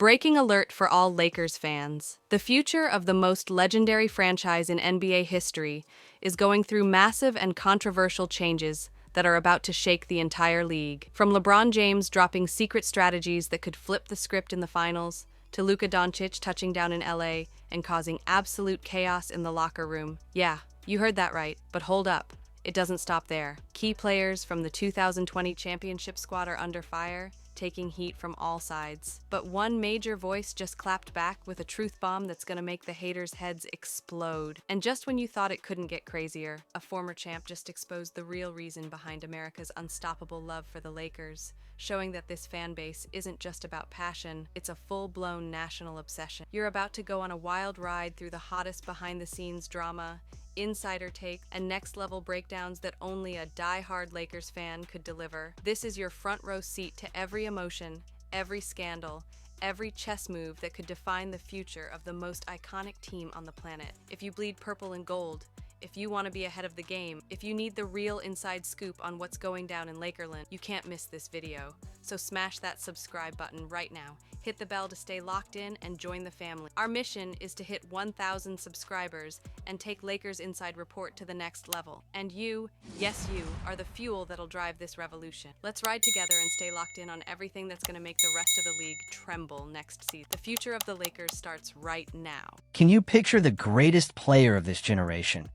Breaking alert for all Lakers fans. The future of the most legendary franchise in NBA history is going through massive and controversial changes that are about to shake the entire league. From LeBron James dropping secret strategies that could flip the script in the finals, to Luka Doncic touching down in LA and causing absolute chaos in the locker room. Yeah, you heard that right, but hold up. It doesn't stop there. Key players from the 2020 championship squad are under fire, taking heat from all sides. But one major voice just clapped back with a truth bomb that's gonna make the haters' heads explode. And just when you thought it couldn't get crazier, a former champ just exposed the real reason behind America's unstoppable love for the Lakers, showing that this fan base isn't just about passion, it's a full-blown national obsession. You're about to go on a wild ride through the hottest behind-the-scenes drama, insider takes, and next-level breakdowns that only a die-hard Lakers fan could deliver. This is your front-row seat to every emotion, every scandal, every chess move that could define the future of the most iconic team on the planet. If you bleed purple and gold, if you want to be ahead of the game, if you need the real inside scoop on what's going down in Lakerland, you can't miss this video. So smash that subscribe button right now. Hit the bell to stay locked in and join the family. Our mission is to hit 1,000 subscribers and take Lakers Inside Report to the next level. And you, yes you, are the fuel that'll drive this revolution. Let's ride together and stay locked in on everything that's going to make the rest of the league tremble next season. The future of the Lakers starts right now. Can you picture the greatest player of this generation?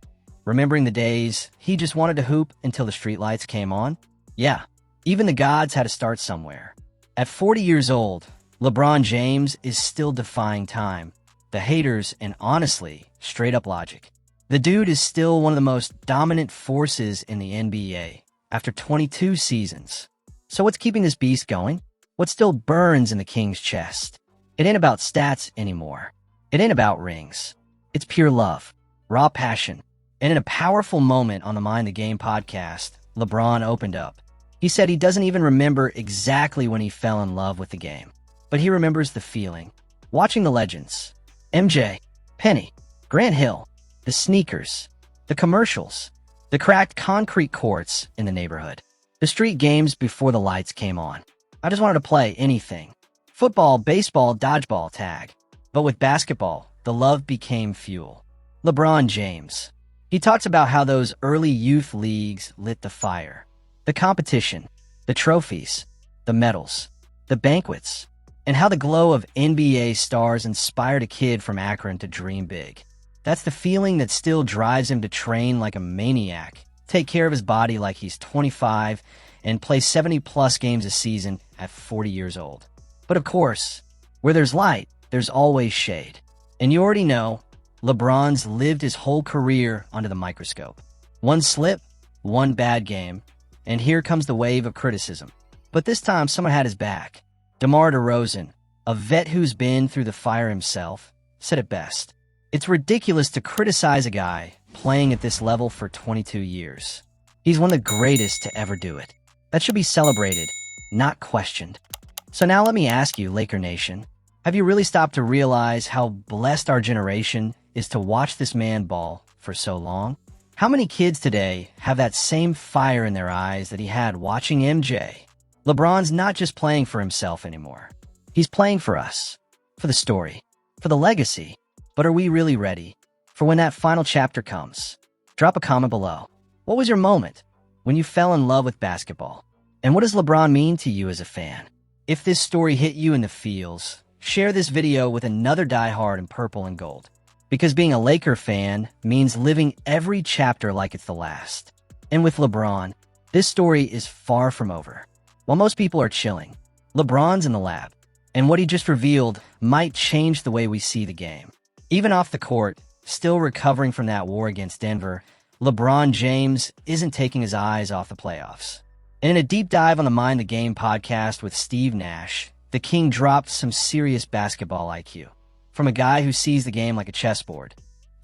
Remembering the days he just wanted to hoop until the streetlights came on? Yeah, even the gods had to start somewhere. At 40 years old, LeBron James is still defying time, the haters, and honestly, straight-up logic. The dude is still one of the most dominant forces in the NBA after 22 seasons. So what's keeping this beast going? What still burns in the King's chest? It ain't about stats anymore. It ain't about rings. It's pure love, raw passion. And in a powerful moment on the Mind the Game podcast, LeBron opened up. He said he doesn't even remember exactly when he fell in love with the game, but he remembers the feeling. Watching the legends, MJ, Penny, Grant Hill, the sneakers, the commercials, the cracked concrete courts in the neighborhood, the street games before the lights came on. I just wanted to play anything. Football, baseball, dodgeball, tag. But with basketball, the love became fuel. LeBron James. He talks about how those early youth leagues lit the fire. The competition, the trophies, the medals, the banquets, and how the glow of NBA stars inspired a kid from Akron to dream big. That's the feeling that still drives him to train like a maniac, take care of his body like he's 25, and play 70-plus games a season at 40 years old. But of course, where there's light, there's always shade. And you already know, LeBron's lived his whole career under the microscope. One slip, one bad game, and here comes the wave of criticism. But this time, someone had his back. DeMar DeRozan, a vet who's been through the fire himself, said it best. It's ridiculous to criticize a guy playing at this level for 22 years. He's one of the greatest to ever do it. That should be celebrated, not questioned. So now let me ask you, Laker Nation, have you really stopped to realize how blessed our generation is to watch this man ball for so long? How many kids today have that same fire in their eyes that he had watching MJ? LeBron's not just playing for himself anymore. He's playing for us, for the story, for the legacy. But are we really ready for when that final chapter comes? Drop a comment below. What was your moment when you fell in love with basketball? And what does LeBron mean to you as a fan? If this story hit you in the feels, share this video with another diehard in purple and gold. Because being a Laker fan means living every chapter like it's the last. And with LeBron, this story is far from over. While most people are chilling, LeBron's in the lab. And what he just revealed might change the way we see the game. Even off the court, still recovering from that war against Denver, LeBron James isn't taking his eyes off the playoffs. And in a deep dive on the Mind the Game podcast with Steve Nash, the King dropped some serious basketball IQ. From a guy who sees the game like a chessboard.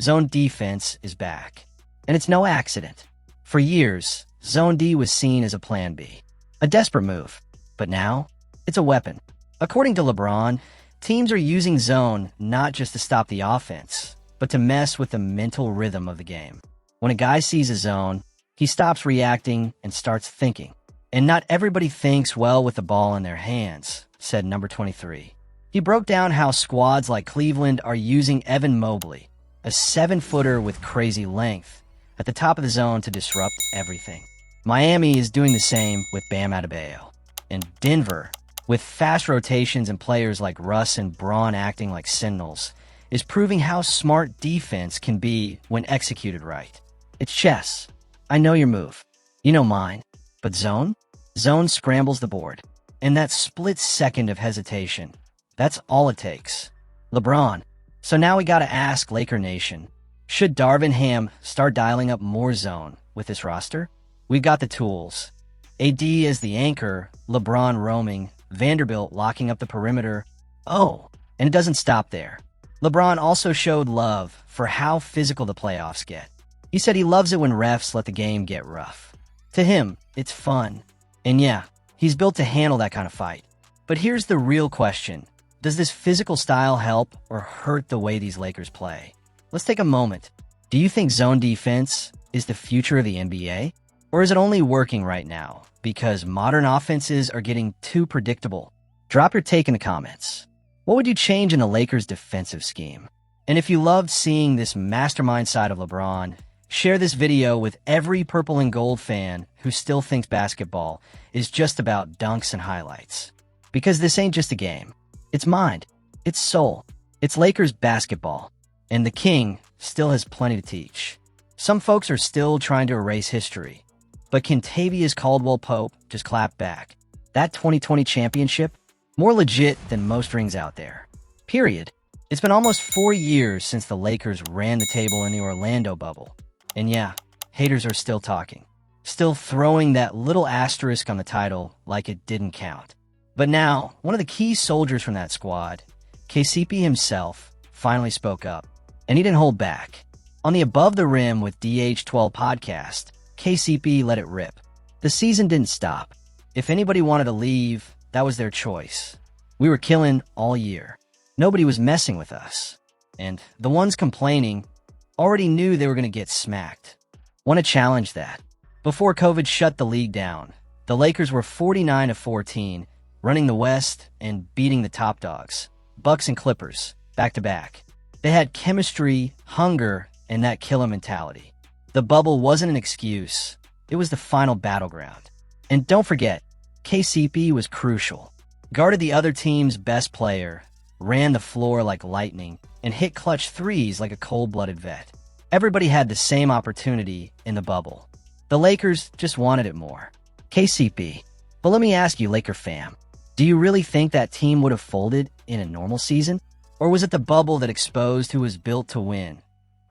Zone defense is back. And it's no accident. For years, Zone D was seen as a plan B. A desperate move. But now, it's a weapon. According to LeBron, teams are using zone not just to stop the offense, but to mess with the mental rhythm of the game. When a guy sees a zone, he stops reacting and starts thinking. And not everybody thinks well with the ball in their hands, said number 23. He broke down how squads like Cleveland are using Evan Mobley, a 7-footer with crazy length, at the top of the zone to disrupt everything. Miami is doing the same with Bam Adebayo. And Denver, with fast rotations and players like Russ and Braun acting like sentinels, is proving how smart defense can be when executed right. It's chess. I know your move. You know mine. But zone? Zone scrambles the board. And that split second of hesitation, that's all it takes. LeBron. So now we gotta ask Laker Nation, should Darvin Ham start dialing up more zone with this roster? We've got the tools. AD as the anchor, LeBron roaming, Vanderbilt locking up the perimeter. Oh, and it doesn't stop there. LeBron also showed love for how physical the playoffs get. He said he loves it when refs let the game get rough. To him, it's fun. And yeah, he's built to handle that kind of fight. But here's the real question. Does this physical style help or hurt the way these Lakers play? Let's take a moment. Do you think zone defense is the future of the NBA? Or is it only working right now because modern offenses are getting too predictable? Drop your take in the comments. What would you change in the Lakers' defensive scheme? And if you loved seeing this mastermind side of LeBron, share this video with every purple and gold fan who still thinks basketball is just about dunks and highlights. Because this ain't just a game. It's mind. It's soul. It's Lakers basketball. And the king still has plenty to teach. Some folks are still trying to erase history. But Kentavious Caldwell-Pope just clapped back. That 2020 championship, more legit than most rings out there. Period. It's been almost 4 years since the Lakers ran the table in the Orlando bubble. And yeah, haters are still talking. Still throwing that little asterisk on the title like it didn't count. But now, one of the key soldiers from that squad, KCP himself, finally spoke up. And he didn't hold back. On the Above the Rim with DH12 podcast, KCP let it rip. The season didn't stop. If anybody wanted to leave, that was their choice. We were killing all year. Nobody was messing with us. And the ones complaining already knew they were going to get smacked. Want to challenge that. Before COVID shut the league down, the Lakers were 49-14, running the West and beating the top dogs, Bucks and Clippers, back-to-back. They had chemistry, hunger, and that killer mentality. The bubble wasn't an excuse. It was the final battleground. And don't forget, KCP was crucial. Guarded the other team's best player, ran the floor like lightning, and hit clutch threes like a cold-blooded vet. Everybody had the same opportunity in the bubble. The Lakers just wanted it more. KCP. But let me ask you, Laker fam, do you really think that team would have folded in a normal season? Or was it the bubble that exposed who was built to win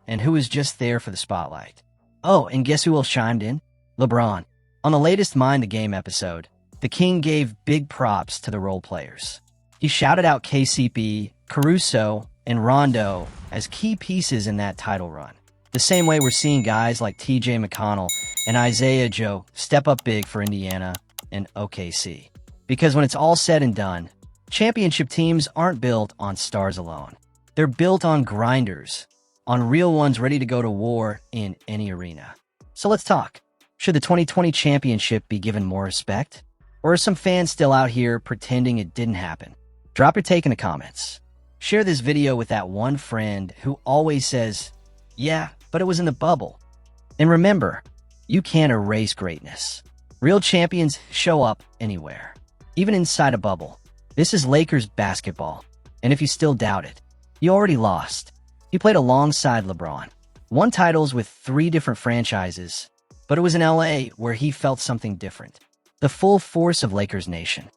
and who was just there for the spotlight? Oh, and guess who else chimed in? LeBron. On the latest Mind the Game episode, the King gave big props to the role players. He shouted out KCP, Caruso, and Rondo as key pieces in that title run. The same way we're seeing guys like TJ McConnell and Isaiah Joe step up big for Indiana and OKC. Because when it's all said and done, championship teams aren't built on stars alone. They're built on grinders, on real ones ready to go to war in any arena. So let's talk. Should the 2020 championship be given more respect? Or are some fans still out here pretending it didn't happen? Drop your take in the comments. Share this video with that one friend who always says, yeah, but it was in the bubble. And remember, you can't erase greatness. Real champions show up anywhere, even inside a bubble. This is Lakers basketball. And if you still doubt it, you already lost. He played alongside LeBron. Won titles with 3 different franchises, but it was in LA where he felt something different. The full force of Lakers Nation.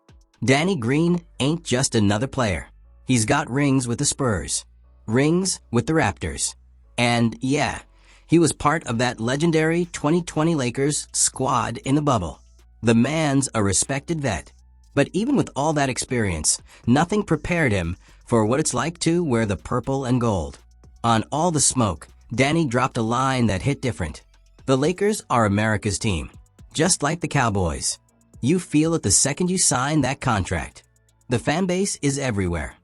Danny Green ain't just another player. He's got rings with the Spurs, rings with the Raptors. And yeah, he was part of that legendary 2020 Lakers squad in the bubble. The man's a respected vet. But even with all that experience, nothing prepared him for what it's like to wear the purple and gold. On All the Smoke, Danny dropped a line that hit different. The Lakers are America's team, just like the Cowboys. You feel it the second you sign that contract. The fan base is everywhere.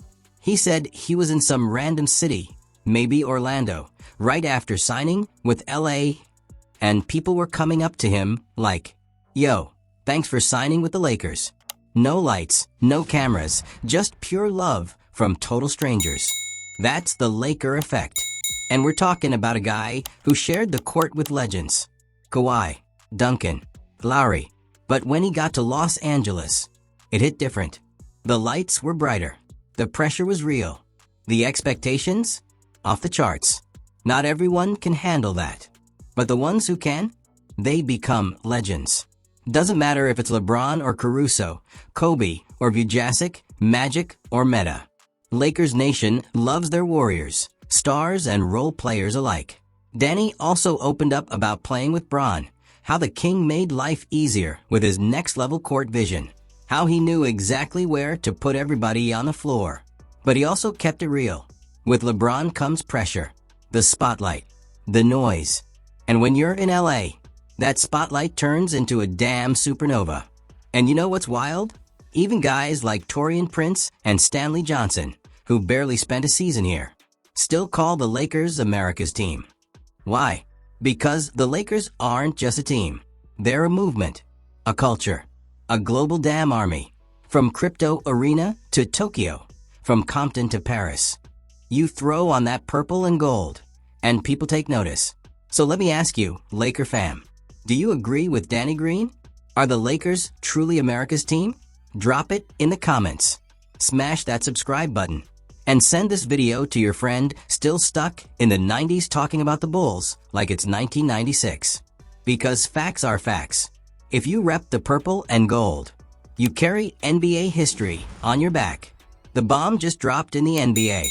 He said he was in some random city, maybe Orlando, right after signing with LA, and people were coming up to him like, yo, thanks for signing with the Lakers. No lights, no cameras, just pure love from total strangers. That's the Laker effect. And we're talking about a guy who shared the court with legends. Kawhi, Duncan, Lowry. But when he got to Los Angeles, it hit different. The lights were brighter. The pressure was real. The expectations? Off the charts. Not everyone can handle that. But the ones who can, they become legends. Doesn't matter if it's LeBron or Caruso, Kobe or Vujacic, Magic or Meta. Lakers Nation loves their warriors, stars and role players alike. Danny also opened up about playing with Bron, how the king made life easier with his next-level court vision, how he knew exactly where to put everybody on the floor. But he also kept it real. With LeBron comes pressure, the spotlight, the noise. And when you're in LA, that spotlight turns into a damn supernova. And you know what's wild? Even guys like Taurean Prince and Stanley Johnson, who barely spent a season here, still call the Lakers America's team. Why? Because the Lakers aren't just a team. They're a movement, a culture, a global damn army. From Crypto Arena to Tokyo, from Compton to Paris. You throw on that purple and gold, and people take notice. So let me ask you, Laker fam, do you agree with Danny Green? Are the Lakers truly America's team? Drop it in the comments. Smash that subscribe button. And send this video to your friend still stuck in the 90s talking about the Bulls like it's 1996. Because facts are facts. If you rep the purple and gold, you carry NBA history on your back. The bomb just dropped in the NBA.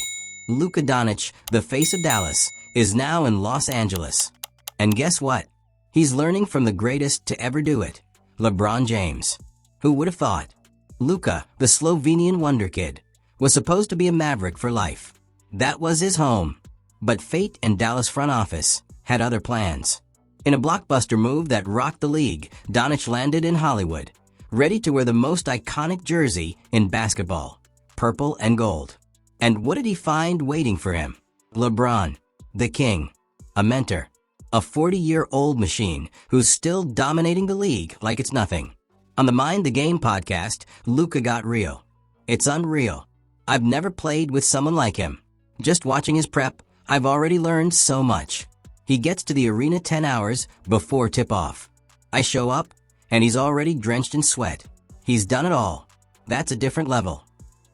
Luka Doncic, the face of Dallas, is now in Los Angeles. And guess what? He's learning from the greatest to ever do it, LeBron James. Who would have thought? Luka, the Slovenian wonder kid, was supposed to be a Maverick for life. That was his home. But fate and Dallas front office had other plans. In a blockbuster move that rocked the league, Doncic landed in Hollywood, ready to wear the most iconic jersey in basketball, purple and gold. And what did he find waiting for him? LeBron, the king, a mentor, a 40-year-old machine who's still dominating the league like it's nothing. On the Mind the Game podcast, Luka got real. It's unreal. I've never played with someone like him. Just watching his prep, I've already learned so much. He gets to the arena 10 hours before tip-off. I show up, and he's already drenched in sweat. He's done it all. That's a different level.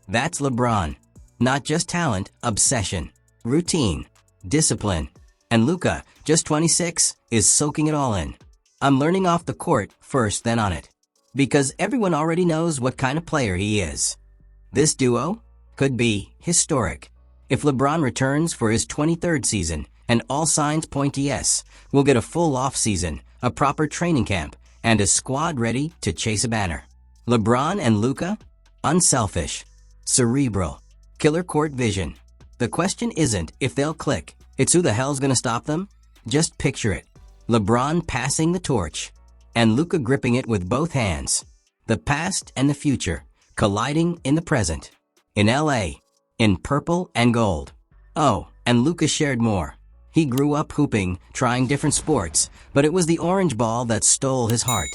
That's LeBron. Not just talent, obsession, routine, discipline. And Luka, just 26, is soaking it all in. I'm learning off the court first, then on it. Because everyone already knows what kind of player he is. This duo could be historic. If LeBron returns for his 23rd season, and all signs point to yes, we'll get a full off-season, a proper training camp, and a squad ready to chase a banner. LeBron and Luka? Unselfish, cerebral, killer court vision. The question isn't if they'll click, it's who the hell's gonna stop them? Just picture it. LeBron passing the torch, and Luka gripping it with both hands. The past and the future colliding in the present. In LA, in purple and gold. Oh, and Luka shared more. He grew up hooping, trying different sports, but it was the orange ball that stole his heart.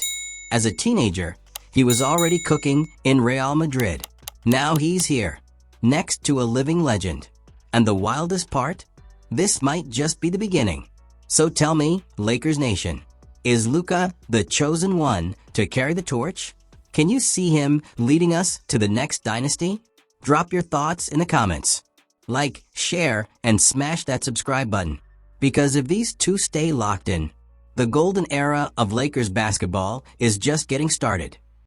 As a teenager, he was already cooking in Real Madrid. Now he's here, next to a living legend. And the wildest part? This might just be the beginning. So tell me, Lakers Nation, is Luka the chosen one to carry the torch? Can you see him leading us to the next dynasty? Drop your thoughts in the comments. Like, share, and smash that subscribe button. Because if these two stay locked in, the golden era of Lakers basketball is just getting started.